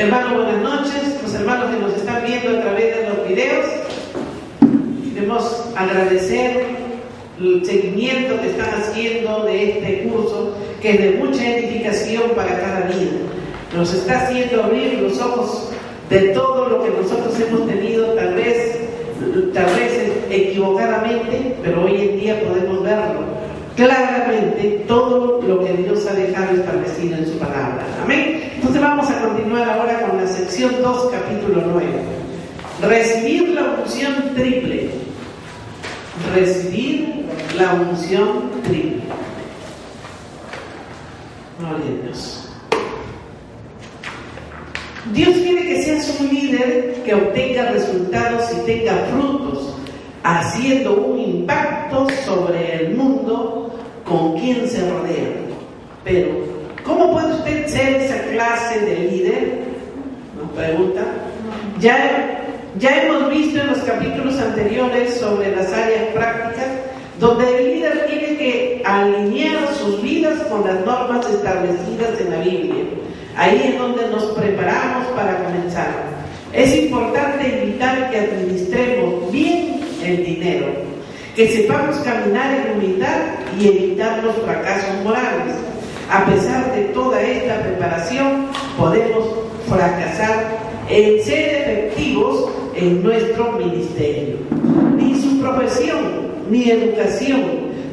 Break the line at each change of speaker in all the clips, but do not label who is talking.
Hermanos, buenas noches. Los hermanos que nos están viendo a través de los videos, queremos agradecer el seguimiento que están haciendo de este curso, que es de mucha edificación para cada vida. Nos está haciendo abrir los ojos de todo lo que nosotros hemos tenido, tal vez equivocadamente, pero hoy en día podemos verlo claramente, todo lo que Dios ha dejado establecido en su palabra. Amén. Entonces vamos a continuar ahora con la sección 2, capítulo 9. Recibir la unción triple. Recibir la unción triple. Gloria a Dios. Dios quiere que seas un líder que obtenga resultados y tenga frutos, haciendo un impacto sobre el mundo con quien se rodea. Pero, ¿cómo puede usted ser esa clase de líder? Nos pregunta. Ya hemos visto en los capítulos anteriores sobre las áreas prácticas, donde el líder tiene que alinear sus vidas con las normas establecidas en la Biblia. Ahí es donde nos preparamos para comenzar. Es importante evitar que administremos bien el dinero, que sepamos caminar en humildad y evitar los fracasos morales. A pesar de toda esta preparación, podemos fracasar en ser efectivos en nuestro ministerio. Ni su profesión, ni educación,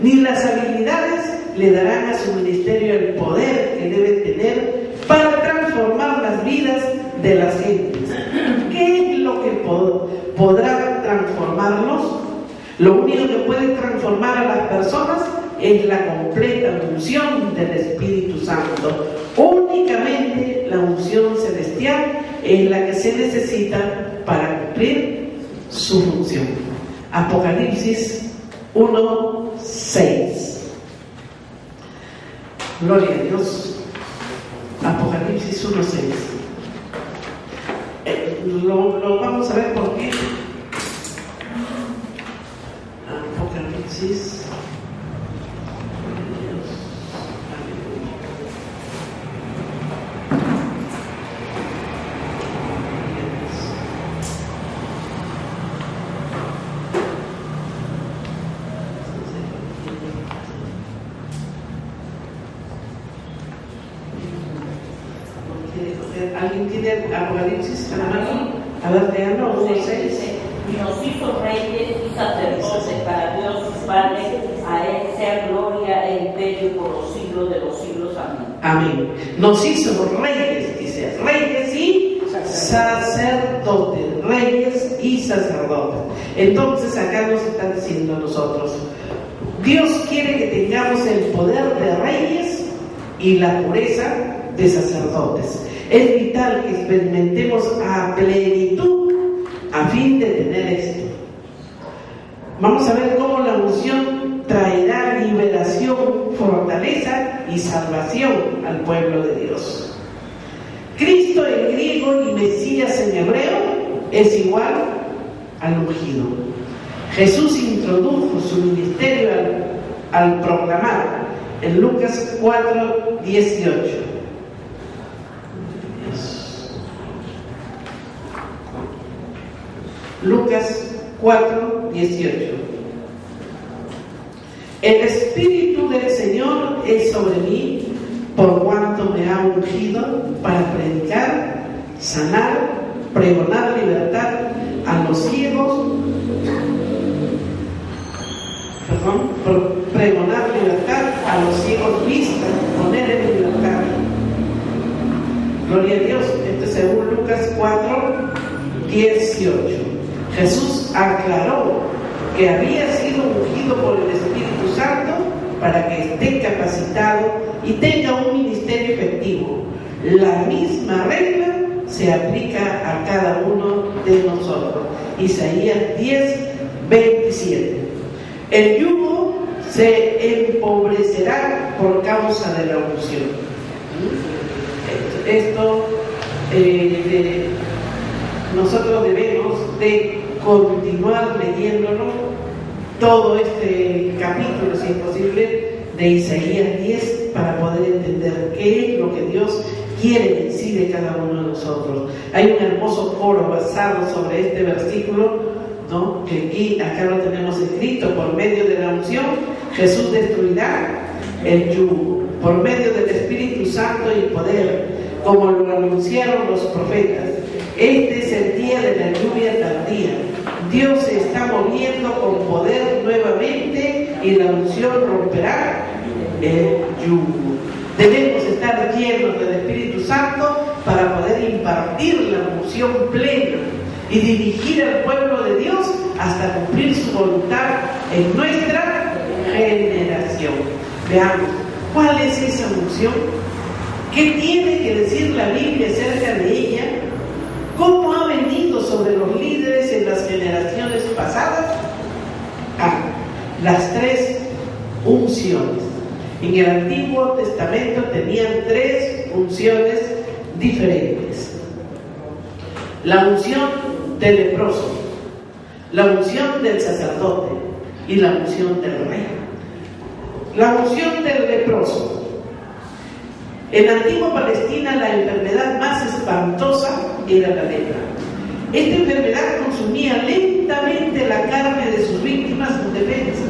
ni las habilidades le darán a su ministerio el poder que debe tener para transformar las vidas de las gentes. ¿Qué es lo que podrá transformarlos? Lo único que puede transformar a las personas es la completa unción del Espíritu Santo. Únicamente la unción celestial es la que se necesita para cumplir su función. Apocalipsis 1:6. Gloria a Dios. Apocalipsis 1:6. Lo vamos a ver por qué. Apocalipsis. ¿Alguien tiene Apocalipsis en la mano? A ver, leanlo, 1:6.
Y nos hizo reyes y sacerdotes para Dios y Padre, a Él sea gloria e imperio por los siglos de los siglos. Amén.
Amén. Nos hizo reyes, dice, reyes y sacerdotes, reyes y sacerdotes. Entonces acá nos está diciendo a nosotros, Dios quiere que tengamos el poder de reyes y la pureza de sacerdotes. Es vital que experimentemos a plenitud a fin de tener éxito. Vamos a ver cómo la unción traerá liberación, fortaleza y salvación al pueblo de Dios. Cristo en griego y Mesías en hebreo es igual al ungido. Jesús introdujo su ministerio al proclamar en Lucas 4:18. Lucas 4:18. El Espíritu del Señor es sobre mí, por cuanto me ha ungido para predicar, sanar, pregonar libertad a los ciegos, pregonar libertad a los ciegos vista, poner en libertad. Gloria a Dios. Esto es según Lucas 4:18. Jesús aclaró que había sido ungido por el Espíritu Santo para que esté capacitado y tenga un ministerio efectivo. La misma regla se aplica a cada uno de nosotros. Isaías 10:27. El yugo se empobrecerá por causa de la unción. Esto nosotros debemos de continuar leyéndolo todo este capítulo, si es posible, de Isaías 10 para poder entender qué es lo que Dios quiere en sí de cada uno de nosotros. Hay un hermoso coro basado sobre este versículo, ¿no? Que acá lo tenemos escrito: por medio de la unción Jesús destruirá el yugo, por medio del Espíritu Santo y poder, como lo anunciaron los profetas. Este es el día de la lluvia tardía. Dios se está moviendo con poder nuevamente y la unción romperá el yugo. Debemos estar llenos del Espíritu Santo para poder impartir la unción plena y dirigir al pueblo de Dios hasta cumplir su voluntad en nuestra generación. Veamos, ¿cuál es esa unción? ¿Qué tiene que decir la Biblia acerca de ella? ¿Cómo ha venido sobre los líderes en las generaciones pasadas? Las tres unciones. En el Antiguo Testamento tenían tres unciones diferentes: la unción del leproso, la unción del sacerdote y la unción del rey. La unción del leproso. En la antigua Palestina la enfermedad más espantosa era la lepra. Esta enfermedad consumía lentamente la carne de sus víctimas indefensas.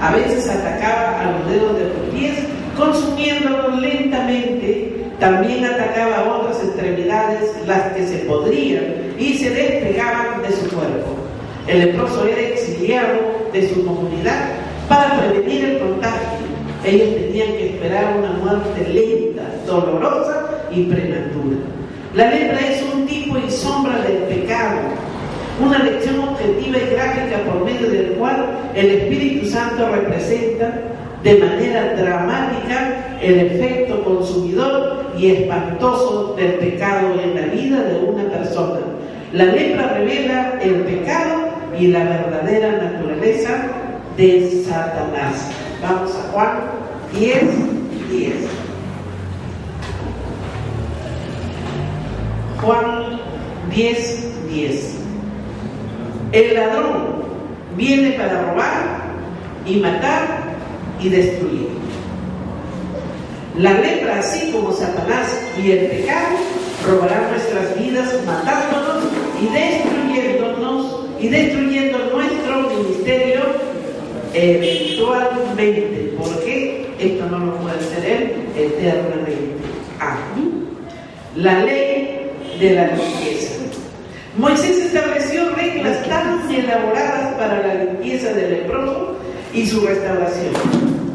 A veces atacaba a los dedos de los pies, consumiéndolos lentamente. También atacaba a otras extremidades, las que se podrían y se despegaban de su cuerpo. El leproso era exiliado de su comunidad para prevenir el contagio. Ellos tenían que esperar una muerte lenta, dolorosa y prematura. La lepra es un tipo y sombra del pecado, una lección objetiva y gráfica por medio del cual el Espíritu Santo representa de manera dramática el efecto consumidor y espantoso del pecado en la vida de una persona. La lepra revela el pecado y la verdadera naturaleza de Satanás. Vamos a Juan 10:10. Juan 10:10. El ladrón viene para robar y matar y destruir. La lepra, así como Satanás y el pecado, robarán nuestras vidas matándonos y destruyendo nuestro ministerio eventualmente, porque esto no lo puede hacer él eternamente. La ley de la limpieza. Moisés estableció reglas tan elaboradas para la limpieza del leproso y su restauración.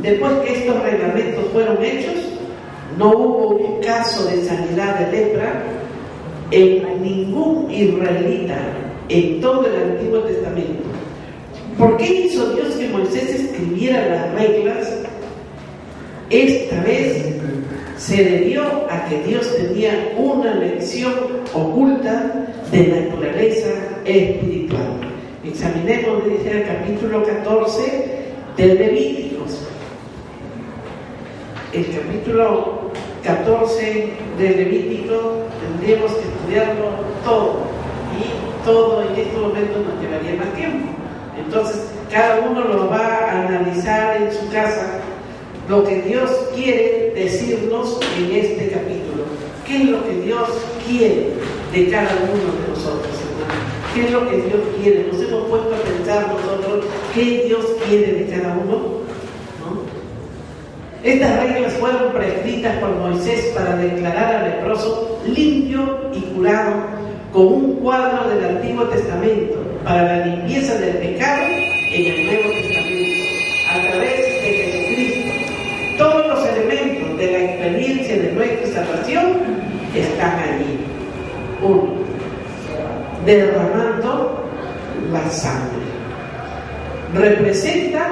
Después que estos reglamentos fueron hechos, no hubo un caso de sanidad de lepra en ningún israelita en todo el Antiguo Testamento. ¿Por qué hizo Dios que Moisés escribiera las reglas? Esta vez se debió a que Dios tenía una lección oculta de naturaleza espiritual. Examinemos, dice el capítulo 14 del Levíticos. El capítulo 14 del Levítico tendríamos que estudiarlo todo, y todo en estos momentos nos llevaría más tiempo. Entonces, cada uno lo va a analizar en su casa, lo que Dios quiere decirnos en este capítulo. ¿Qué es lo que Dios quiere de cada uno de nosotros, hermanos? ¿Qué es lo que Dios quiere? Nos hemos puesto a pensar nosotros qué Dios quiere de cada uno, ¿no? Estas reglas fueron prescritas por Moisés para declarar al leproso limpio y curado, con un cuadro del Antiguo Testamento para la limpieza del pecado en el Nuevo Testamento a través de Jesucristo. Todos los elementos de la experiencia de nuestra salvación están allí. 1. Derramando la sangre. Representa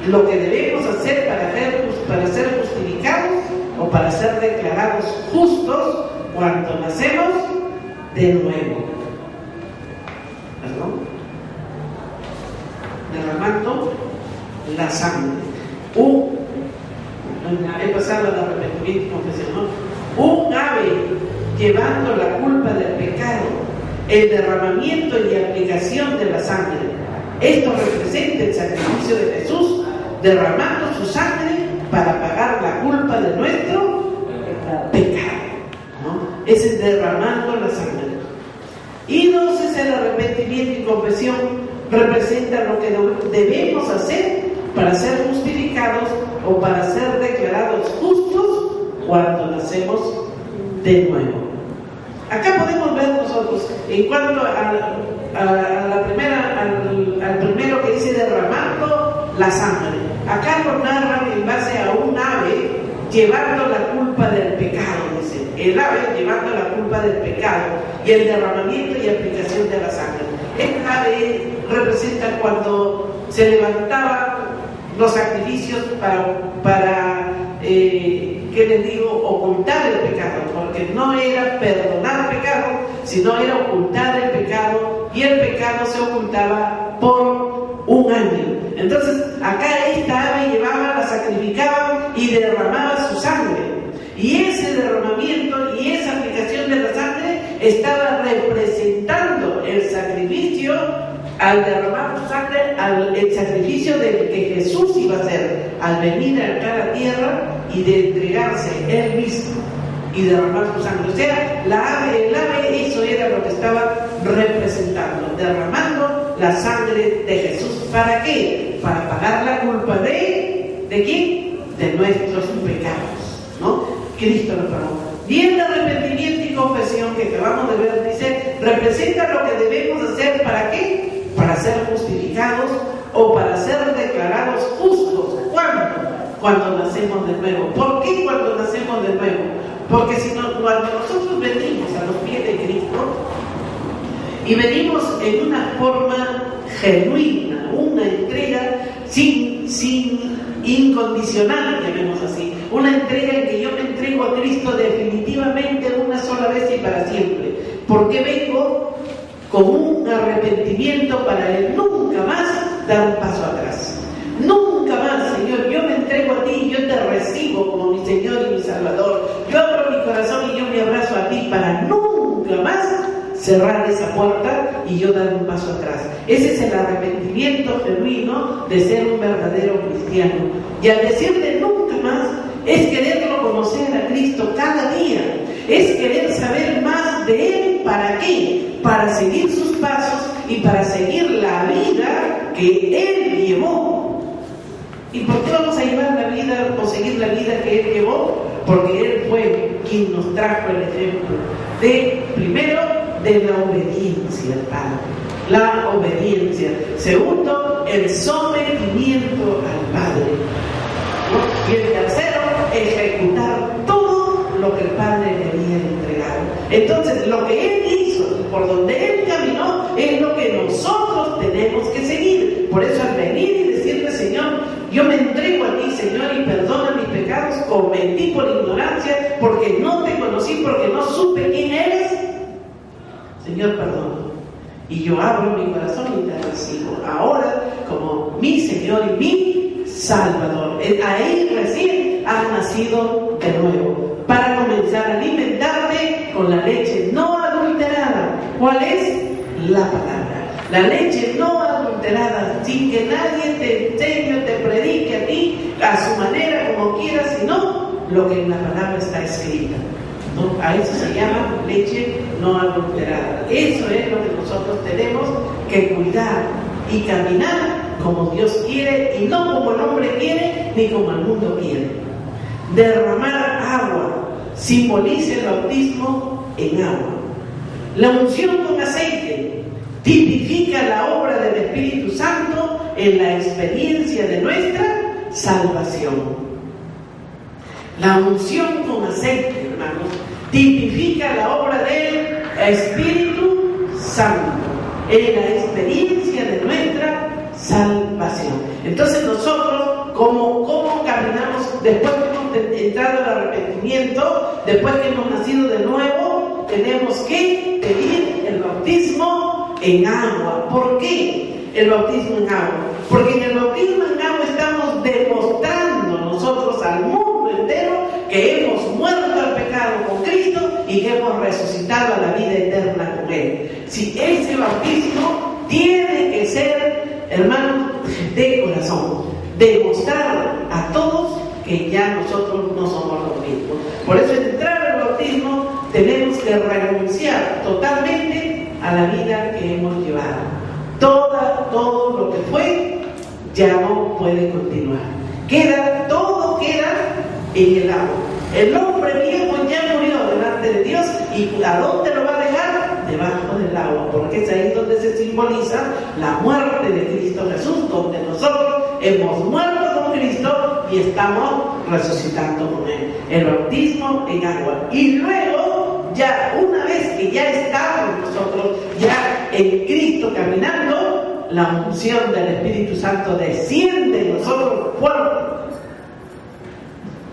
lo que debemos hacer para ser justificados o para ser declarados justos cuando nacemos de nuevo. ¿Perdón? Derramando la sangre. He pasado el arrepentimiento y confesión. Un ave llevando la culpa del pecado, el derramamiento y aplicación de la sangre. Esto representa el sacrificio de Jesús, derramando su sangre para pagar la culpa de nuestro pecado, ¿no? es derramando la sangre. Y entonces el arrepentimiento y confesión representan lo que debemos hacer para ser justificados o para ser declarados justos cuando nacemos de nuevo. Acá podemos ver nosotros, en cuanto al primero que dice derramando la sangre. Acá lo narran en base a un ave llevando la culpa del pecado, dice. El ave llevando la culpa del pecado y el derramamiento y aplicación de la sangre. Esta ave representa cuando se levantaban los sacrificios para ¿qué les digo? Ocultar el pecado, porque no era perdonar pecado, sino era ocultar el pecado, y el pecado se ocultaba por un año. Entonces, acá esta ave llevaba, la sacrificaba y derramaba su sangre. Y ese derramamiento y esa aplicación de la sangre estaba representando el sacrificio, al derramar su sangre, el sacrificio del que Jesús iba a hacer al venir acá a la tierra y de entregarse él mismo y derramar su sangre. O sea, el ave, eso era lo que estaba representando, derramando la sangre de Jesús. ¿Para qué? Para pagar la culpa ¿de quién? De nuestros pecados, ¿no? Cristo lo pagó. Y el arrepentimiento y confesión que acabamos de ver, dice, representa lo que debemos hacer. ¿Para qué? Para ser justificados o para ser declarados justos. ¿Cuándo? Cuando nacemos de nuevo. ¿Por qué cuando nacemos de nuevo? Porque cuando nosotros venimos a los pies de Cristo y venimos en una forma genuina, una entrega sin incondicional, llamemos así, una entrega en que yo me entrego a Cristo definitivamente una sola vez y para siempre, porque vengo con un arrepentimiento para Él nunca más dar un paso atrás. Nunca más, Señor, yo me entrego a ti, yo te recibo como mi Señor y mi Salvador. Yo abro mi corazón y yo me abrazo a ti para nunca más cerrar esa puerta y yo dar un paso atrás. Ese es el arrepentimiento genuino de ser un verdadero cristiano. Y al decirte nunca más, es quererlo conocer a Cristo cada día. Es querer saber más de Él. ¿Para qué? Para seguir sus pasos y para seguir la vida que Él llevó. ¿Y por qué vamos a llevar la vida o seguir la vida que Él llevó? Porque Él fue quien nos trajo el ejemplo primero, de la obediencia al Padre. La obediencia. Segundo, el sometimiento al Padre. ¿No? Y el tercero, ejecutar todo lo que el Padre le había entregado. Entonces, lo que Él hizo, por donde Él caminó, es lo que nosotros tenemos que seguir. Por eso, al venir y decirle, Señor, yo me entrego a ti, Señor, y perdona mis pecados, cometí por ignorancia, porque no te conocí, porque no supe quién eres. Señor, perdona. Y yo abro mi corazón y te recibo ahora como mi Señor y mi Salvador. Ahí recién has nacido de nuevo, para comenzar a alimentarte con la leche no adulterada. ¿Cuál es? La palabra. La leche no adulterada, sin que nadie te enseñe o te predique a ti a su manera, como quieras, sino lo que en la palabra está escrita, ¿no? A eso se llama leche no adulterada. Eso es lo que nosotros tenemos que cuidar y caminar como Dios quiere y no como el hombre quiere ni como el mundo quiere. Derramar agua simboliza el bautismo en agua. La unción con aceite tipifica la obra del Espíritu Santo en la experiencia de nuestra salvación. La unción con aceite, hermanos, tipifica la obra del Espíritu Santo en la experiencia de nuestra salvación. Entonces nosotros, ¿cómo caminamos después que hemos entrado al arrepentimiento, después que hemos nacido de nuevo? Tenemos que pedir el bautismo en agua. ¿Por qué el bautismo en agua? Porque en el bautismo en agua estamos demostrando nosotros al mundo entero que hemos muerto al pecado con Cristo y que hemos resucitado a la vida eterna con Él. Si ese bautismo tiene que ser, hermanos, de corazón, demostrar a todos que ya nosotros no somos los mismos. Por eso, al entrar al bautismo, tenemos que renunciar totalmente a la vida que hemos llevado. Todo lo que fue ya no puede continuar. Todo queda en el agua. El hombre viejo ya murió delante de Dios, y ¿a dónde lo va a dejar? Debajo del agua, porque es ahí donde se simboliza la muerte de Cristo Jesús, donde nosotros hemos muerto con Cristo y estamos resucitando con Él. El bautismo en agua. Y luego, ya una vez que ya estamos nosotros ya en Cristo caminando, la unción del Espíritu Santo desciende en nosotros fuerte.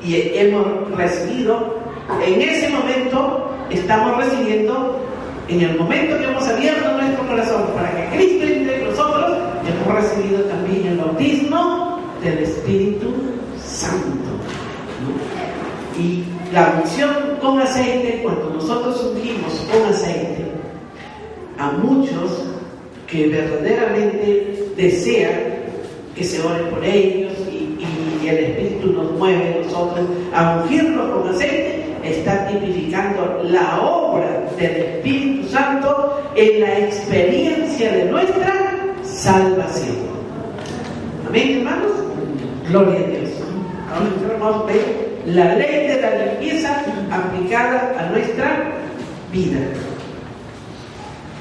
Y hemos recibido, en ese momento, estamos recibiendo, en el momento que hemos abierto nuestro corazón para que Cristo entre en nosotros, hemos recibido también el bautismo del Espíritu Santo, ¿no? Y la unción con aceite, cuando nosotros ungimos con aceite a muchos que verdaderamente desean que se ore por ellos, y el Espíritu nos mueve a nosotros a ungirlos con aceite, está tipificando la obra del Espíritu Santo en la experiencia de nuestra salvación. Amén, hermanos. Gloria a Dios. Ahora vamos a ver la ley de la limpieza aplicada a nuestra vida.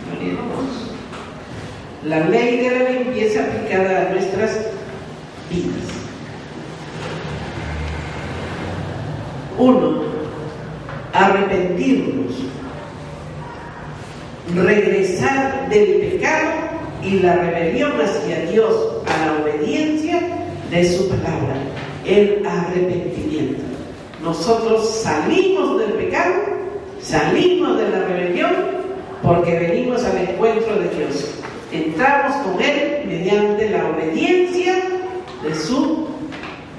Gloria a Dios. La ley de la limpieza aplicada a nuestras vidas. 1. Arrepentirnos, regresar del pecado y la rebelión hacia Dios a la obediencia de su palabra, el arrepentimiento. Nosotros salimos del pecado, salimos de la rebelión, porque venimos al encuentro de Dios. Entramos con Él mediante la obediencia de su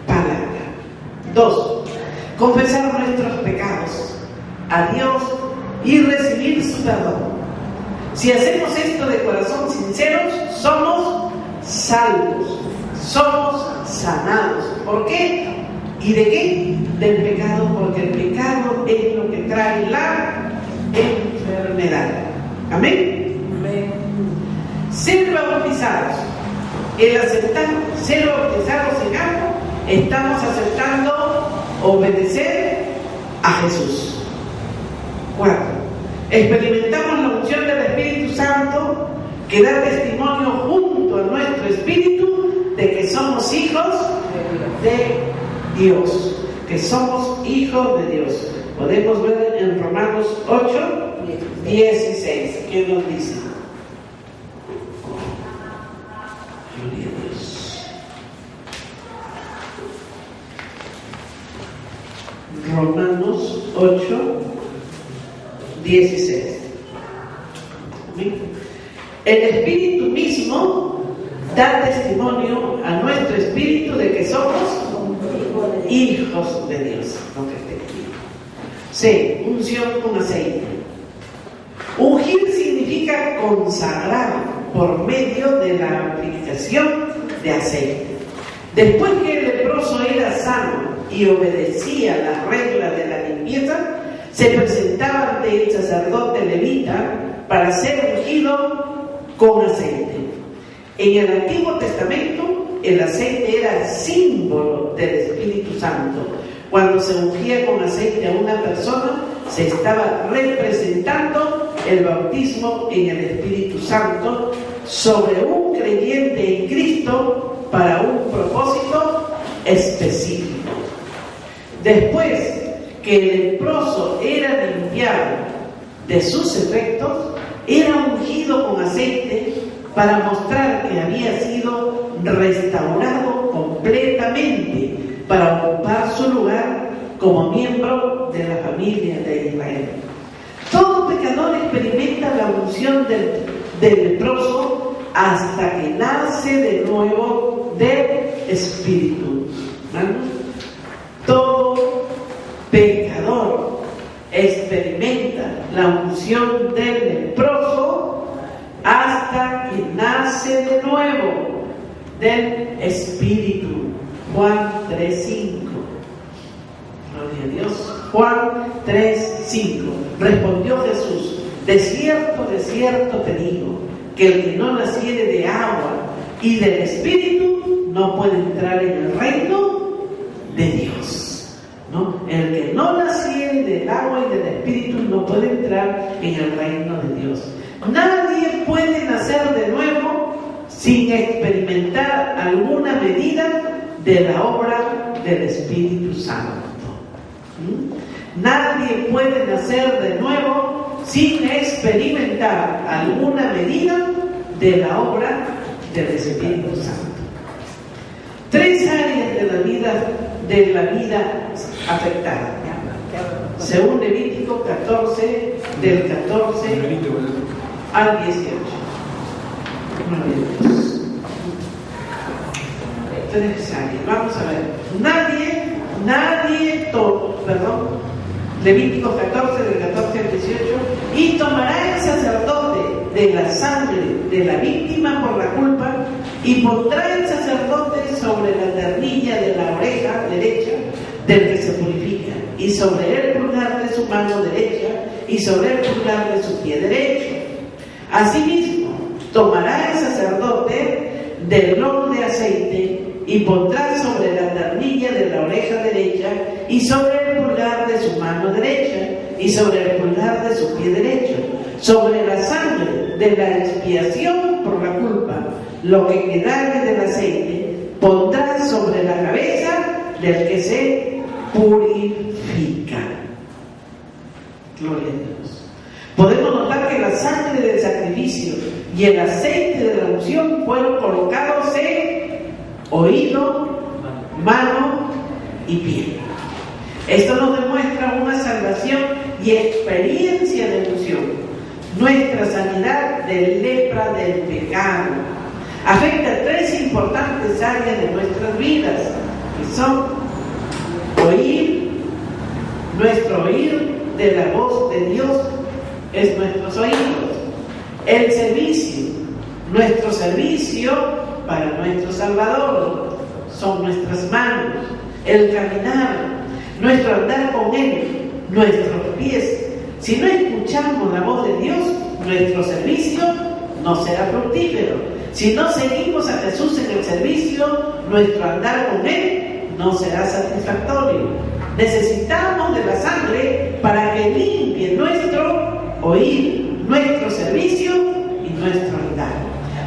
palabra. 2. Confesar nuestros pecados a Dios y recibir su perdón. Si hacemos esto de corazón sincero, somos salvos, somos sanados. ¿Por qué? ¿Y de qué? Del pecado, porque el pecado es lo que trae la enfermedad. Amén.
Amén.
Ser bautizados. El aceptar ser bautizados en agua, estamos aceptando obedecer a Jesús. 4. Experimentamos la unción del Espíritu Santo, que da testimonio junto a nuestro espíritu de que somos hijos de Dios, que somos hijos de Dios. Podemos ver en Romanos 8, 16, ¿qué nos dice? Gloria a Dios. Romanos 8, 16. El Espíritu mismo da testimonio a nuestro espíritu de que somos hijos de Dios. C. Unción con aceite. Ungir significa consagrar por medio de la aplicación de aceite. Después que el leproso era sano y obedecía las reglas de la limpieza, se presentaba ante el sacerdote levita para ser ungido con aceite. En el Antiguo Testamento, el aceite era símbolo del Espíritu Santo. Cuando se ungía con aceite a una persona, se estaba representando el bautismo en el Espíritu Santo sobre un creyente en Cristo para un propósito específico. Después que el leproso era limpiado de sus efectos, era ungido con aceite para mostrar que había sido restaurado completamente para ocupar su lugar como miembro de la familia de Israel. Todo pecador experimenta la unción del leproso hasta que nace de nuevo del Espíritu. ¿Vale? Todo pecador experimenta la unción del leproso hasta que nace de nuevo del Espíritu. Juan 3:5. Gloria a Dios. Juan 3:5. Respondió Jesús: de cierto, te digo, que el que no naciere de agua y del Espíritu no puede entrar en el reino de Dios. ¿No? El que no naciere del agua y del Espíritu no puede entrar en el reino de Dios. Nadie puede nacer de nuevo sin experimentar alguna medida de la obra del Espíritu Santo. Nadie puede nacer de nuevo sin experimentar alguna medida de la obra del Espíritu Santo. 3 áreas de la vida afectada. Según Levítico 14, del 14 al 18. 3 áreas. Vamos a ver. Levítico 14, del 14 al 18. Y tomará el sacerdote de la sangre de la víctima por la culpa, y pondrá el sacerdote sobre la ternilla de la oreja derecha del que se purifica, y sobre el pulgar de su mano derecha, y sobre el pulgar de su pie derecho. Asimismo, tomará el sacerdote del log de aceite, y pondrá sobre la ternilla de la oreja derecha, y sobre el pulgar de su mano derecha, y sobre el pulgar de su pie derecho, sobre la sangre de la expiación por la culpa, lo que quedare del aceite, pondrá sobre la cabeza del que se purifica. Gloria a Dios. Podemos notar que la sangre del sacrificio y el aceite de la unción fueron colocados en oído, mano y pie. Esto nos demuestra una salvación y experiencia de unción. Nuestra sanidad de lepra del pecado afecta 3 importantes áreas de nuestras vidas, que son oír. Nuestro oír de la voz de Dios es nuestros oídos. El servicio, nuestro servicio para nuestro Salvador, son nuestras manos. El caminar, nuestro andar con Él, nuestros pies. Si no escuchamos la voz de Dios, nuestro servicio no será fructífero. Si no seguimos a Jesús en el servicio, nuestro andar con Él no será satisfactorio. Necesitamos de la sangre para que limpie nuestro oír, nuestro servicio y nuestro andar.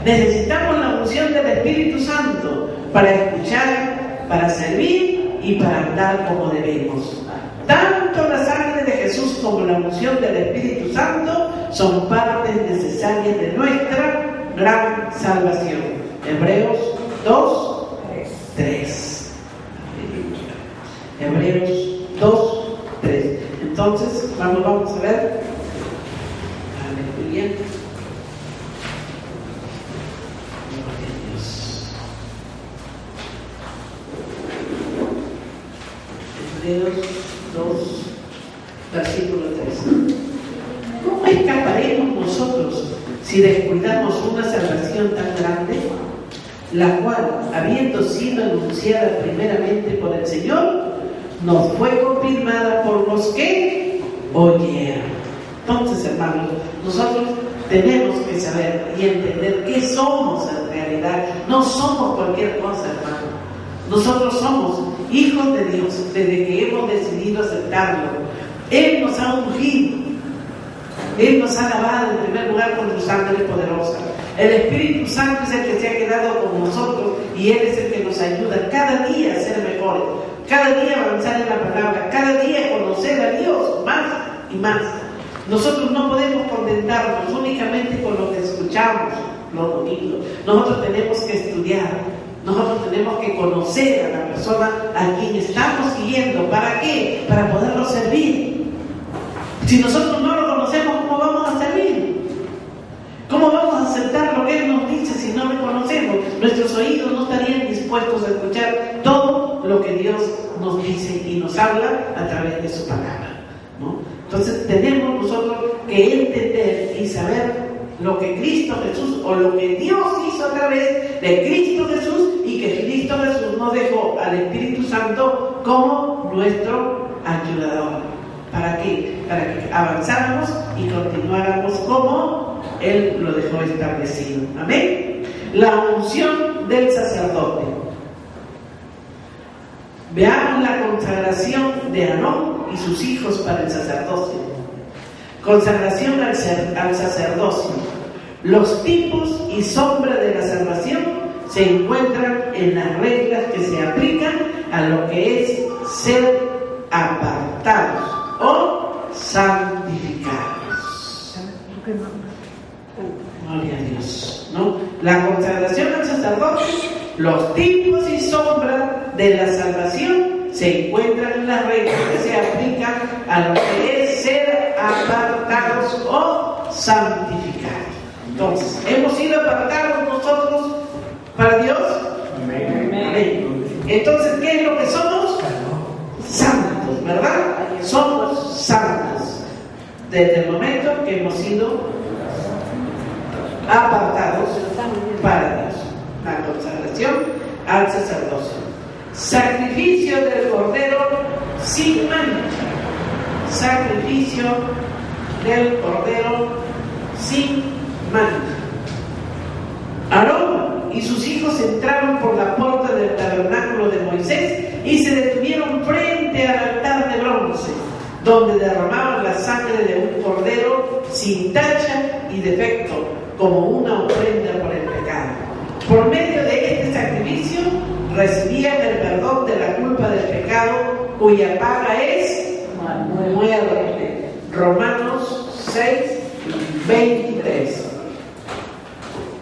Necesitamos la unción del Espíritu Santo para escuchar, para servir y para andar como debemos. Tanto la sangre de Jesús como la unción del Espíritu Santo son partes necesarias de nuestra gran salvación. Hebreos 2, 3. Hebreos 2, 3. Entonces, vamos a ver. Aleluya. Hebreos 2, versículo 3. ¿Cómo escaparemos nosotros si descuidamos una salvación tan grande, la cual, habiendo sido anunciada primeramente por el Señor, nos fue confirmada por los que oyeron? Entonces, hermanos, nosotros tenemos que saber y entender qué somos en realidad. No somos cualquier cosa, hermano. Nosotros somos hijos de Dios desde que hemos decidido aceptarlo. Él nos ha ungido. Él nos ha lavado en primer lugar con su sangre poderosa. El Espíritu Santo es el que se ha quedado con nosotros y Él es el que nos ayuda cada día a ser mejores, cada día avanzar en la palabra, cada día conocer a Dios más y más. Nosotros no podemos contentarnos únicamente con lo que escuchamos los domingos. Nosotros tenemos que estudiar. Nosotros tenemos que conocer a la persona a quien estamos siguiendo. ¿Para qué? Para poderlo servir. Si nosotros no lo conocemos, ¿cómo vamos a servir? ¿Cómo vamos a aceptar lo que Él nos dice si no lo conocemos? Nuestros oídos no estarían dispuestos a escuchar todo lo que Dios nos dice y nos habla a través de su palabra, ¿no? Entonces tenemos nosotros que entender y saber lo que Cristo Jesús, o lo que Dios hizo a través de Cristo Jesús, y que Cristo Jesús nos dejó al Espíritu Santo como nuestro ayudador, ¿Para qué? Para que avanzáramos y continuáramos como Él lo dejó establecido. Amén. La unción del sacerdote. Veamos la consagración de Aarón y sus hijos para el sacerdocio. Consagración al sacerdocio. Los tipos y sombras de la salvación se encuentran en las reglas que se aplican a lo que es ser apartados o santificados. Gloria a Dios, ¿no? La consagración al sacerdocio, los tipos y sombras de la salvación se encuentran en las reglas que se aplican a lo que es ser apartados o santificados. Entonces, ¿hemos sido apartados nosotros para Dios?
Amén.
Amén. Entonces, ¿qué es lo que somos? Santos, ¿verdad? Somos santos desde el momento que hemos sido apartados para Dios. La consagración al sacerdocio. Sacrificio del cordero sin mancha. Sacrificio del cordero sin mancha. Aarón y sus hijos entraron por la puerta del tabernáculo de Moisés y se detuvieron frente al altar de bronce, donde derramaban la sangre de un cordero sin tacha y defecto, como una ofrenda por el pecado. Por medio de este sacrificio recibían el perdón de la culpa del pecado, cuya paga es muerte. Romanos 6:23.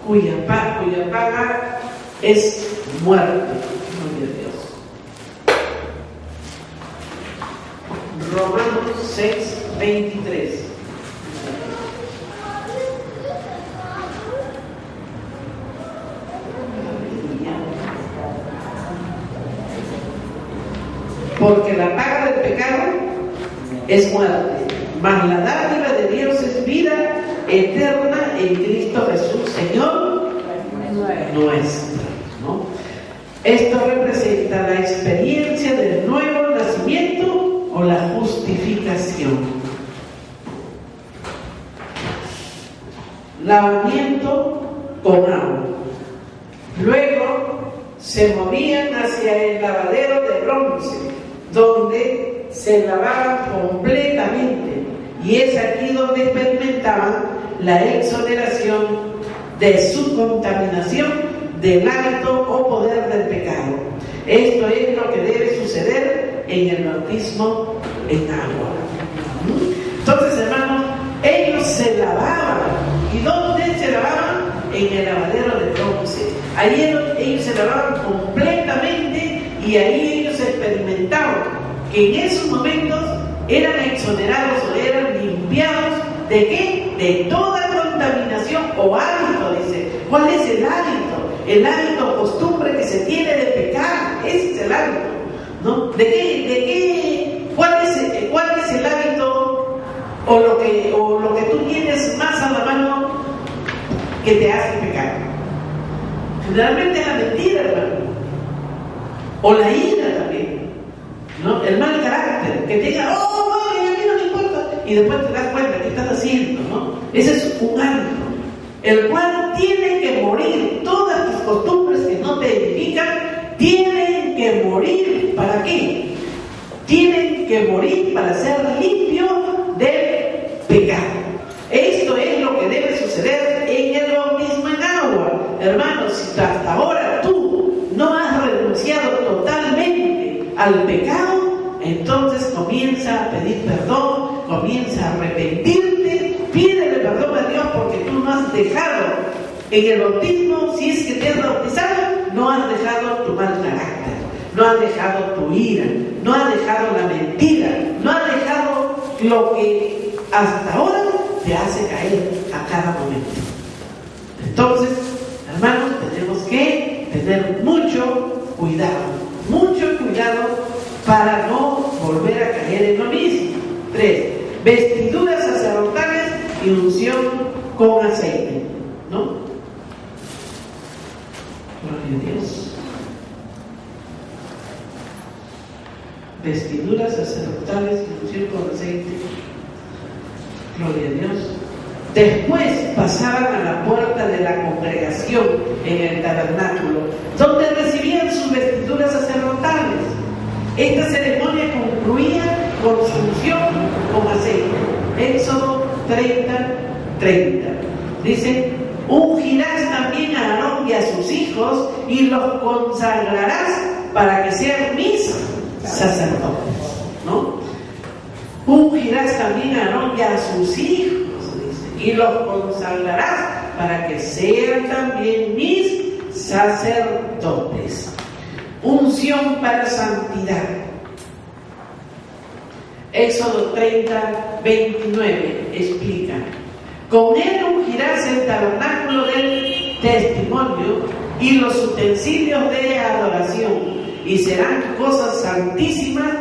Cuya paga es muerte. Gloria a Dios. Romanos 6:23. Porque la paga del pecado es muerte, mas la dádiva de Dios es vida eterna en Cristo Jesús, Señor nuestro, ¿no? Esto representa la experiencia del nuevo nacimiento o la justificación. Lavamiento con agua. Luego se movían hacia el lavadero de bronce, donde se lavaban completamente, y es aquí donde experimentaban la exoneración de su contaminación del hábito o poder del pecado. Esto es lo que debe suceder en el bautismo en agua. Entonces, hermanos, ellos se lavaban. ¿Y dónde se lavaban? En el lavadero de bronce. Ahí ellos se lavaban completamente, y ahí ellos experimentaban que en esos momentos eran exonerados o eran limpiados ¿de qué? De toda contaminación o hábito, dice. ¿Cuál es el hábito? El hábito o costumbre que se tiene de pecar. Ese es el hábito, ¿no? ¿De qué? ¿Cuál es el hábito o lo que tú tienes más a la mano que te hace pecar? Generalmente es la mentira, hermano, o la ira también, ¿no? El mal carácter, que te diga, oh, no, a mí no me importa, y después te das cuenta que estás haciendo, ¿no? Ese es un hábito, el cual tiene que morir. Todas tus costumbres que no te edifican tienen que morir. ¿Para qué? Tienen que morir para ser limpio del pecado. Esto es lo que debe suceder en el bautismo en agua. Hermanos, si hasta ahora tú no has renunciado totalmente al pecado, entonces comienza a pedir perdón, comienza a arrepentirte, pídele perdón a Dios, porque tú no has dejado en el bautismo, si es que te has bautizado, no has dejado tu mal carácter, no has dejado tu ira, no has dejado la mentira, no has dejado lo que hasta ahora te hace caer a cada momento. Entonces, hermanos, tenemos que tener mucho cuidado para no volver a caer en lo mismo. 3. Vestiduras sacerdotales y unción con aceite, ¿no? Gloria a Dios. vestiduras sacerdotales y unción con aceite. Gloria a Dios. Después pasaban a la puerta de la congregación en el tabernáculo, donde recibían sus vestiduras sacerdotales. Esta ceremonia concluía con su unción con aceite. Éxodo 30:30. Dice: ungirás también a Aarón y a sus hijos y los consagrarás para que sean mis sacerdotes, ¿no? Ungirás también a Aarón y a sus hijos, dice, y los consagrarás para que sean también mis sacerdotes. Unción para santidad. Éxodo 30:29 explica: con él ungirás el tabernáculo del testimonio y los utensilios de adoración, y serán cosas santísimas.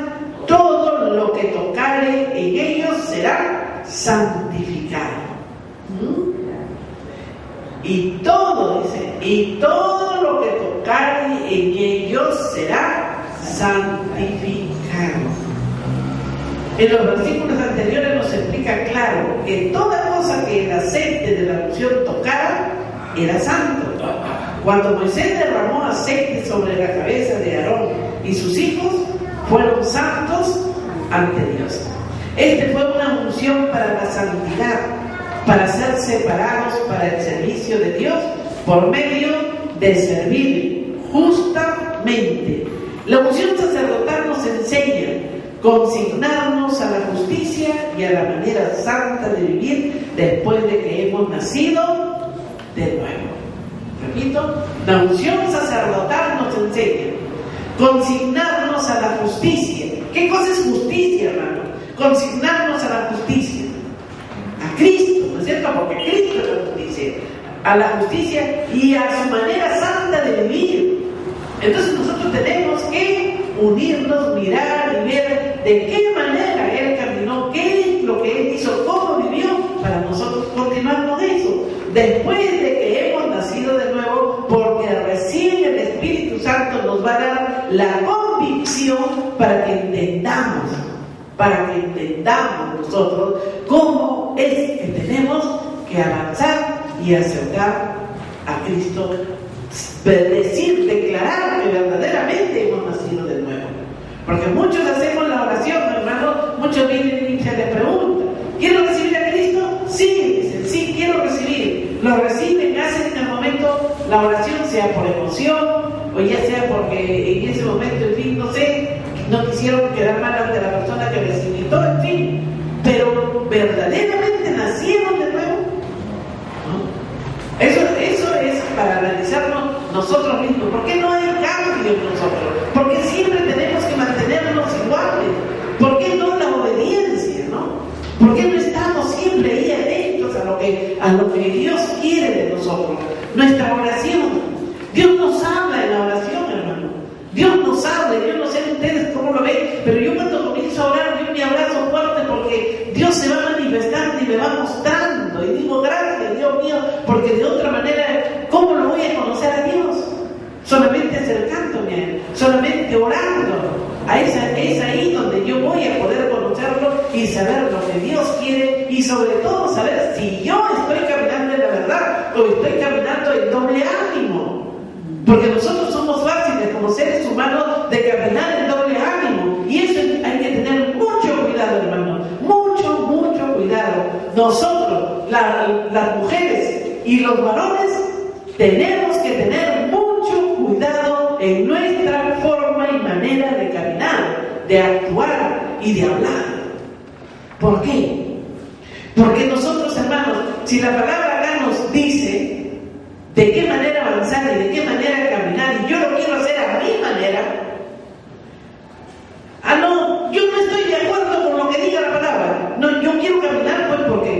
Todo lo que tocare en ellos será santificado. Y todo, dice, y todo lo que tocare en ellos será santificado. En los versículos anteriores nos explica claro que toda cosa que el aceite de la unción tocara era santo. Cuando Moisés derramó aceite sobre la cabeza de Aarón y sus hijos, fueron santos ante Dios. Fue una unción para la santidad, para ser separados para el servicio de Dios por medio de servir justamente. La unción sacerdotal nos enseña consignarnos a la justicia y a la manera santa de vivir después de que hemos nacido de nuevo. Repito, la unción sacerdotal nos enseña consignarnos a la justicia. ¿Qué cosa es justicia, hermano? Consignarnos a la justicia, a Cristo, ¿no es cierto? Porque Cristo es la justicia, a la justicia y a su manera santa de vivir. Entonces nosotros tenemos que unirnos, mirar y ver de qué manera Él caminó, qué es lo que Él hizo, cómo vivió, para nosotros continuar con eso, después de que hemos nacido de nuevo, porque recién el Espíritu Santo nos va a dar la convicción para que entendamos nosotros cómo es que tenemos que avanzar y acercar a Cristo, declarar que verdaderamente hemos nacido de nuevo. Porque muchos hacemos la oración, hermano, muchos vienen y se les preguntan: ¿quiero recibir a Cristo? Sí, dicen, sí, quiero recibir. Lo reciben, hacen en el momento la oración, sea por emoción, o ya sea porque en ese momento, en fin, no sé, no quisieron quedar mal ante la persona que les invitó, en fin, pero verdaderamente nacieron de nuevo, ¿no? Eso es para analizarnos nosotros mismos. ¿Por qué no hay cambio en nosotros? ¿Por qué siempre tenemos que mantenernos iguales? ¿Por qué no la obediencia, no? ¿Por qué no estamos siempre ahí atentos a lo que Dios quiere de nosotros? Nuestra oración. Dios nos habla en la oración, hermano. Dios nos habla. Yo no sé ustedes cómo lo ven, pero yo cuando comienzo a orar, yo me abrazo fuerte porque Dios se va manifestando y me va mostrando. Y digo: gracias, Dios mío, porque de otra manera, ¿cómo lo voy a conocer a Dios? Solamente acercándome a Él, solamente orando. Es ahí donde yo voy a poder conocerlo y saber lo que Dios quiere, y sobre todo saber si yo estoy caminando en la verdad o estoy caminando en doble ánimo. Porque nosotros somos fáciles como seres humanos de caminar en doble ánimo, y eso hay que tener mucho cuidado, hermano, mucho cuidado. Nosotros, las mujeres y los varones, tenemos que tener mucho cuidado en nuestra forma y manera de caminar, de actuar y de hablar. ¿Por qué? Porque nosotros, hermanos, si la palabra acá nos dice de qué manera avanzar y de qué manera caminar, y yo lo quiero hacer a mi manera, yo no estoy de acuerdo con lo que diga la palabra. No, yo quiero caminar pues porque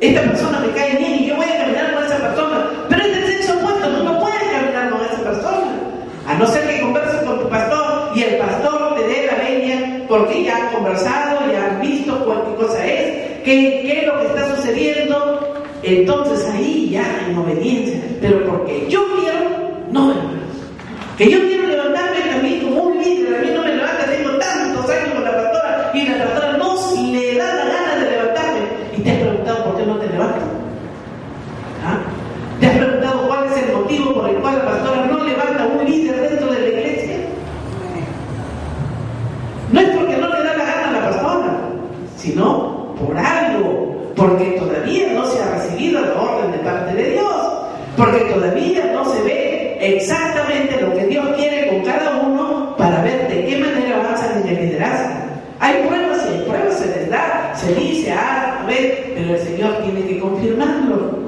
esta persona me cae bien y yo voy a caminar con esa persona, pero es del sexo opuesto, tú no puedes caminar con esa persona, a no ser que converses con tu pastor y el pastor te dé la venia, porque ya han conversado, ya han visto cualquier cosa qué es lo que está sucediendo. Entonces ahí ya en obediencia, pero porque yo quiero, no, hermanos, que yo quiero levantarme a mí como un líder, a mí no me levanta, tengo tantos años y te has preguntado por qué no te levantas. ¿Ah? ¿Te has preguntado cuál es el motivo por el cual la pastora no levanta un líder dentro de la iglesia? No es porque no le da la gana a la pastora, sino por algo, porque todavía no se ha recibido la orden de parte de Dios, porque todavía no se ve exactamente lo que Dios quiere con cada uno para ver de qué manera avanzan en el liderazgo. Hay pruebas y hay pruebas, se les da, se dice, a ver, pero el Señor tiene que confirmarlo.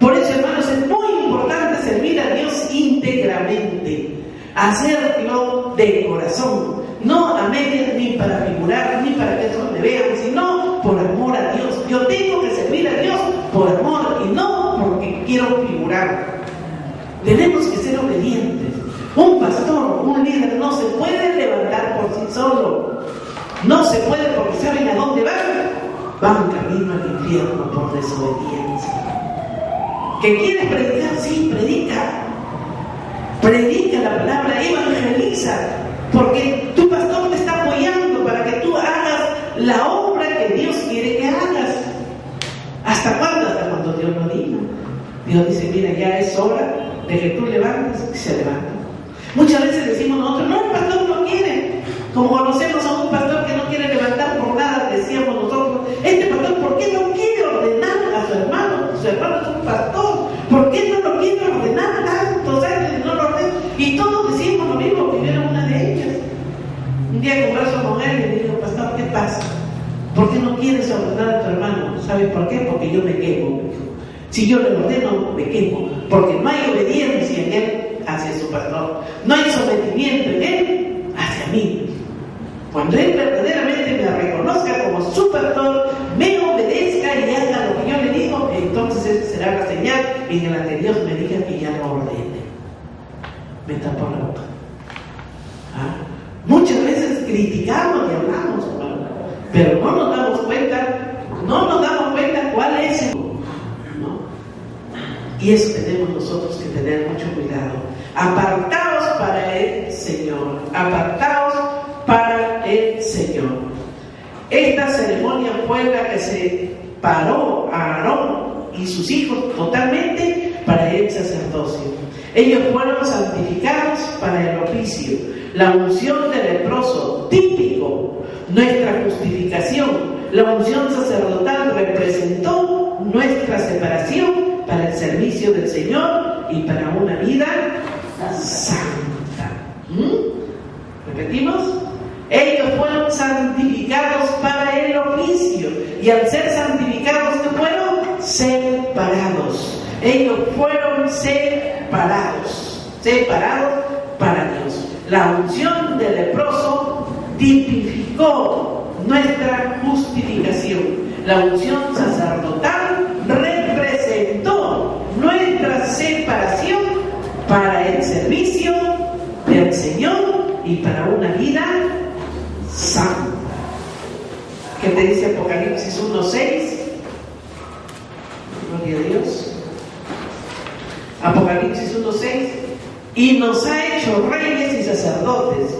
Por eso, hermanos, es muy importante servir a Dios íntegramente, hacerlo de corazón, no a medias ni para figurar, ni para que otros me vean, sino por amor a Dios. Yo tengo que servir a Dios por amor y no porque quiero figurar. Tenemos que ser obedientes. Un pastor, un líder no se puede levantar por sí solo. No se puede porque saben a dónde van. Van camino al infierno por desobediencia. ¿Que quieres predicar? Sí, predica. Predica la palabra, evangeliza, porque tu pastor te está apoyando para que tú hagas la obra que Dios quiere que hagas. ¿Hasta cuándo? Hasta cuando Dios lo diga. Dios dice, mira, ya es hora de que tú levantes, y se levanta. Muchas veces decimos nosotros, no, el pastor no quiere. Como conocemos a un pastor que no quiere levantar por nada, decíamos nosotros, este pastor, ¿por qué no quiere ordenar a su hermano? Su hermano es un pastor. ¿Por qué no lo quiere ordenar tantos años y no lo ordena? Y todos decimos lo mismo, que yo era una de ellas. Un día converso con él y le digo, pastor, ¿qué pasa? ¿Por qué no quieres ordenar a tu hermano? ¿Sabes por qué? Porque yo me quemo. Si yo le ordeno, me quemo. Porque no hay obediencia en él hacia su pastor. No hay sometimiento en él hacia mí. Cuando él verdaderamente me reconozca como su pastor, me obedezca y haga lo que yo le digo, entonces esa será la señal en la que Dios me diga que ya lo ordene. Me tapó la boca. ¿Ah? Muchas veces criticamos y hablamos, ¿no? Pero no nos damos cuenta cuál es el... ¿no? Y eso tenemos nosotros que tener mucho cuidado. Apartaos para el Señor. Apartaos para el Señor. Esta ceremonia fue la que separó a Aarón y sus hijos totalmente para el sacerdocio. Ellos fueron santificados para el oficio. La unción del leproso, típico, nuestra justificación. La unción sacerdotal representó nuestra separación para el servicio del Señor y para una vida santa. ¿Repetimos? Ellos fueron santificados para el oficio, y al ser santificados, ¿qué fueron? Separados. Ellos fueron separados para Dios. La unción del leproso tipificó nuestra justificación. La unción sacerdotal representó nuestra separación para el servicio del Señor y para una vida santa. ¿Qué te dice Apocalipsis 1:6? Gloria a Dios. Apocalipsis 1:6. Y nos ha hecho reyes y sacerdotes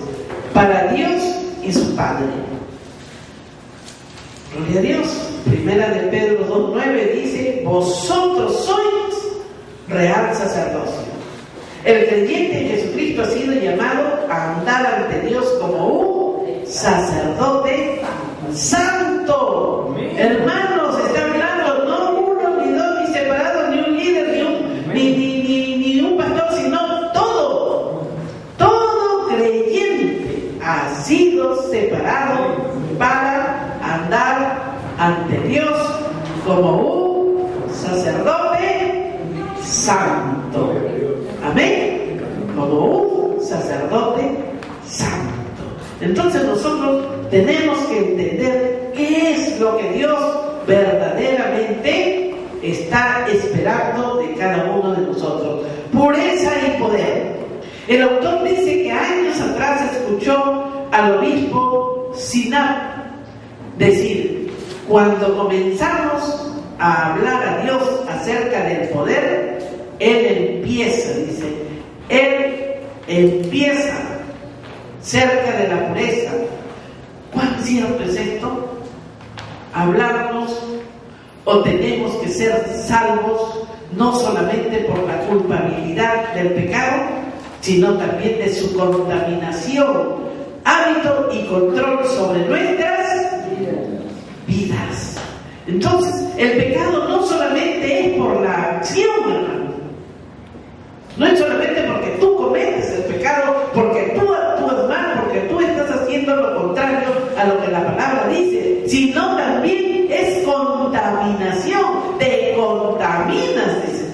para Dios y su Padre. Gloria a Dios. Primera de Pedro 2:9 dice: vosotros sois real sacerdocio. El creyente en Jesucristo ha sido llamado a andar ante Dios como un sacerdote santo. Hermanos, está hablando no uno, ni dos, ni separados, ni un líder, ni un pastor, sino todo creyente ha sido separado para andar ante Dios como un sacerdote santo. Amén. Como un sacerdote santo. Entonces nosotros tenemos que entender qué es lo que Dios verdaderamente está esperando de cada uno de nosotros. Pureza y poder. El autor dice que años atrás escuchó al obispo Sinap decir: cuando comenzamos a hablar a Dios acerca del poder, Él empieza cerca de la pureza. ¿Cuán cierto es esto? hablarnos o tenemos que ser salvos no solamente por la culpabilidad del pecado, sino también de su contaminación, hábito y control sobre nuestras vidas. Entonces, el pecado no solamente es por la acción, hermano. No es solamente porque tú cometes el pecado, porque tú actúas mal, porque tú estás haciendo lo contrario a lo que la palabra dice, sino también es contaminación. Te contaminas, dice.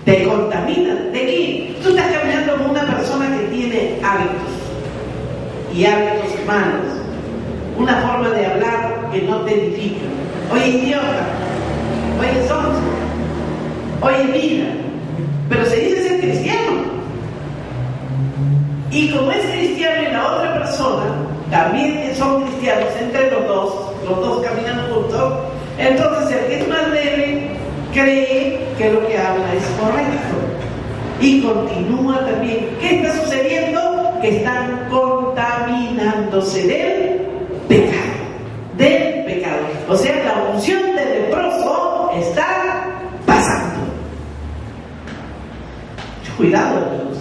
Te contaminas. ¿De qué? Tú estás caminando con una persona que tiene hábitos, y hábitos malos, una forma de hablar que no te edifica. Oye, idiota, oye, sonso, oye, mira. Pero se dice ser cristiano. Y como es cristiano y la otra persona también son cristianos, entre los dos caminan juntos, entonces el que es más leve cree que lo que habla es correcto. Y continúa también. ¿Qué está sucediendo? Que están contaminándose del pecado. Del pecado. O sea, la unción del leproso está pasando. Cuidado, amigos.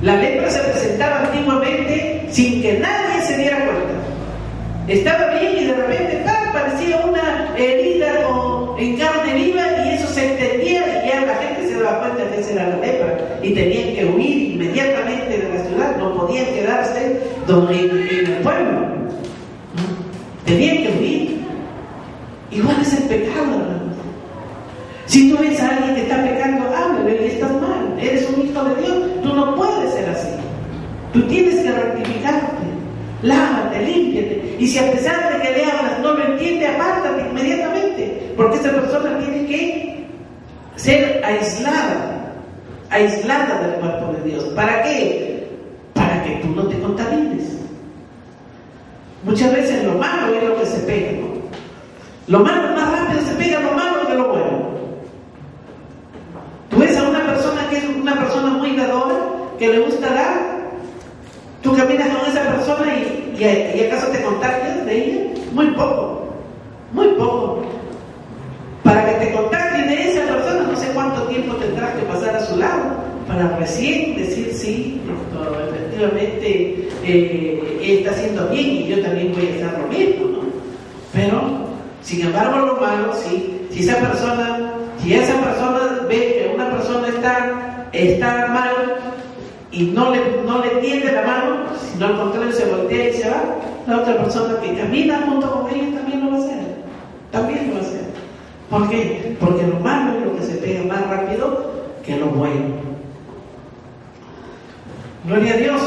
La lepra se presentaba antiguamente sin que nadie se diera cuenta. Estaba bien y de repente parecía una herida en carne viva y eso se entendía y ya la gente se daba cuenta que esa era la lepra y tenían que huir inmediatamente de la ciudad, no podían quedarse en el pueblo. Tenían que huir. Igual es el pecado, hermanos. Si tú ves a alguien que está pecando, háblale y estás mal. Eres un hijo de Dios. Tú no puedes ser así. Tú tienes que rectificarte. Lávate, límpiate. Y si a pesar de que le hablas no lo entiende, apártate inmediatamente. Porque esa persona tiene que ser aislada del cuerpo de Dios. ¿Para qué? Para que tú no te contamines. Muchas veces lo malo es lo que se pega, ¿no? Lo malo más rápido se pega lo malo que lo bueno. Tú ves a una persona que es una persona muy dadora, que le gusta dar, tú caminas con esa persona y ¿acaso te contagias de ella? Muy poco, muy poco. Para que te contagies de esa persona, no sé cuánto tiempo tendrás que pasar a su lado para recién decir sí, efectivamente está haciendo bien y yo también voy a hacer lo mismo, ¿no? Pero, sin embargo, lo malo, sí, si esa persona ve que una persona está mal y no le tiende la mano, sino al contrario se voltea y se va, la otra persona que camina junto con ella también lo va a hacer. También lo va a hacer. ¿Por qué? Porque lo malo es lo que se pega más rápido que lo bueno. Gloria a Dios.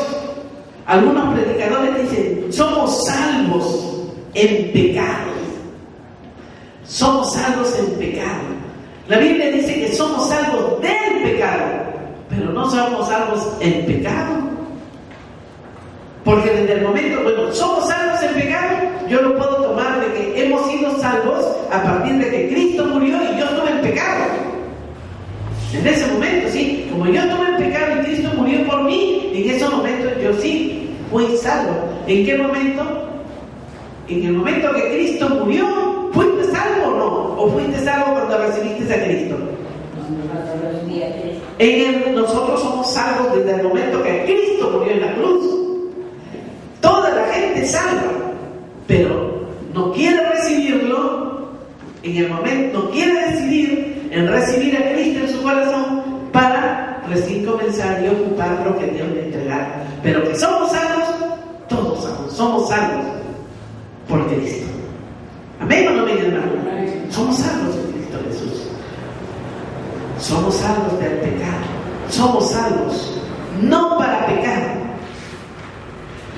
Algunos predicadores dicen, somos salvos en pecado. Somos salvos en pecado. La Biblia dice que somos salvos del pecado, pero no somos salvos en pecado. Porque desde el momento, somos salvos en pecado, yo lo puedo tomar de que hemos sido salvos a partir de que Cristo murió y yo estuve en pecado. En ese momento, sí, como yo estuve en pecado y Cristo murió por mí, en ese momento yo sí fui salvo. ¿En qué momento? En el momento que Cristo murió, ¿fuiste salvo o no? ¿O fuiste salvo cuando recibiste a Cristo? Nosotros somos salvos desde el momento que Cristo murió en la cruz. Toda la gente es salva, pero no quiere recibirlo en el momento, no quiere decidir en recibir a Cristo en su corazón para recién comenzar y ocupar lo que Dios le entregará. Pero que somos salvos, todos somos salvos por Cristo. Amén o no, mi hermano. Somos salvos en Cristo Jesús. Somos salvos del pecado. Somos salvos no para pecar.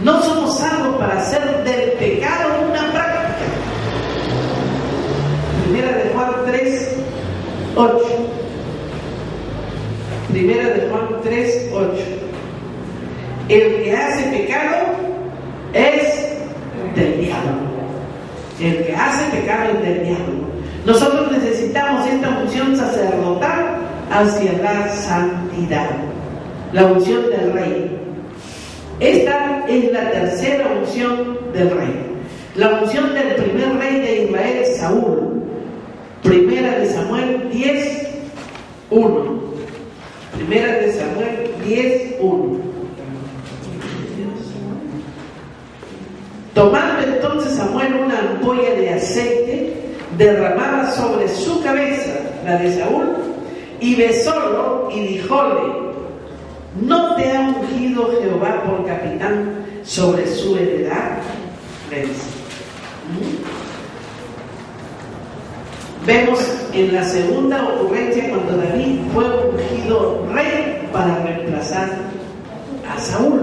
No somos salvos para hacer del pecado una práctica. Primera de Juan 3:8. Primera de Juan 3:8. El que hace pecado es del diablo. El que hace pecado es del diablo. Nosotros necesitamos esta unción sacerdotal hacia la santidad, la unción del rey. Esta es la tercera unción del rey. La unción del primer rey de Israel, Saúl. Primera de Samuel 10:1. Primera de Samuel 10:1. Tomando entonces Samuel una ampolla de aceite, derramaba sobre su cabeza, la de Saúl, y besólo y dijóle: ¿no te ha ungido Jehová por capitán sobre su heredad? Le dice. Vemos en la segunda ocurrencia cuando David fue ungido rey para reemplazar a Saúl.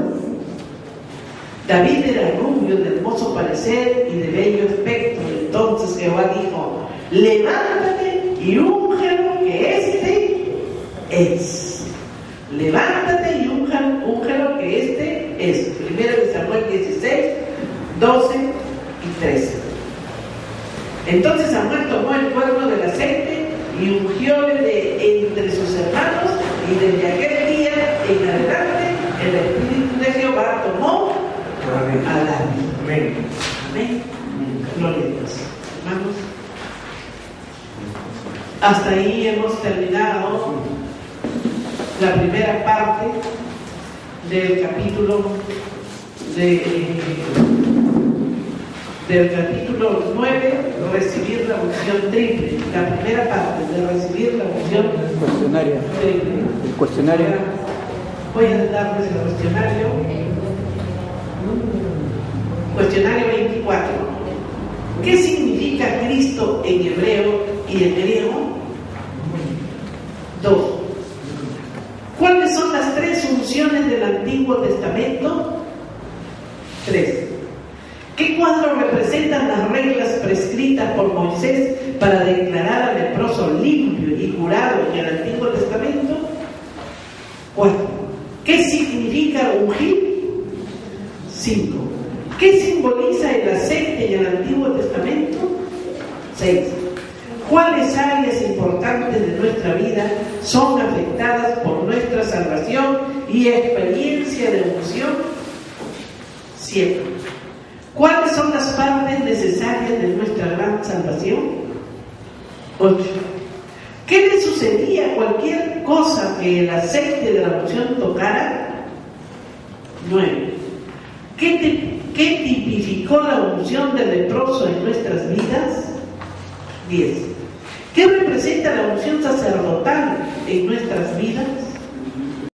David era rubio, de hermoso parecer y de bello aspecto. Entonces Jehová dijo: levántate y úngelo, que este es. Levántate y úngelo, que este es. Primera de Samuel 16, 12 y 13. Entonces Samuel tomó el cuerno del aceite y ungióle de entre sus hermanos, y desde aquel día en adelante el Espíritu de Jehová tomó a David. Amén. Amén. Gloria a Dios. Hermanos, hasta ahí hemos terminado la primera parte del capítulo del capítulo 9, recibir la unción triple. La primera parte de recibir la unción triple.
El cuestionario.
Voy a darles el cuestionario. Cuestionario 24. ¿Qué significa Cristo en hebreo y en griego? 2. ¿Cuáles son las 3 unciones del Antiguo Testamento? 3. ¿Qué cuadro representan las reglas prescritas por Moisés para declarar al leproso limpio y curado en el Antiguo Testamento? 4. ¿Qué significa ungir? 5. ¿Qué simboliza el aceite en el Antiguo Testamento? 6. ¿Cuáles áreas importantes de nuestra vida son afectadas por nuestra salvación y experiencia de unción? 7. ¿Cuáles son las partes necesarias de nuestra gran salvación? 8. ¿Qué le sucedía a cualquier cosa que el aceite de la unción tocara? 9. ¿Qué tipificó la unción del leproso en nuestras vidas? 10. ¿Qué representa la unción sacerdotal en nuestras vidas?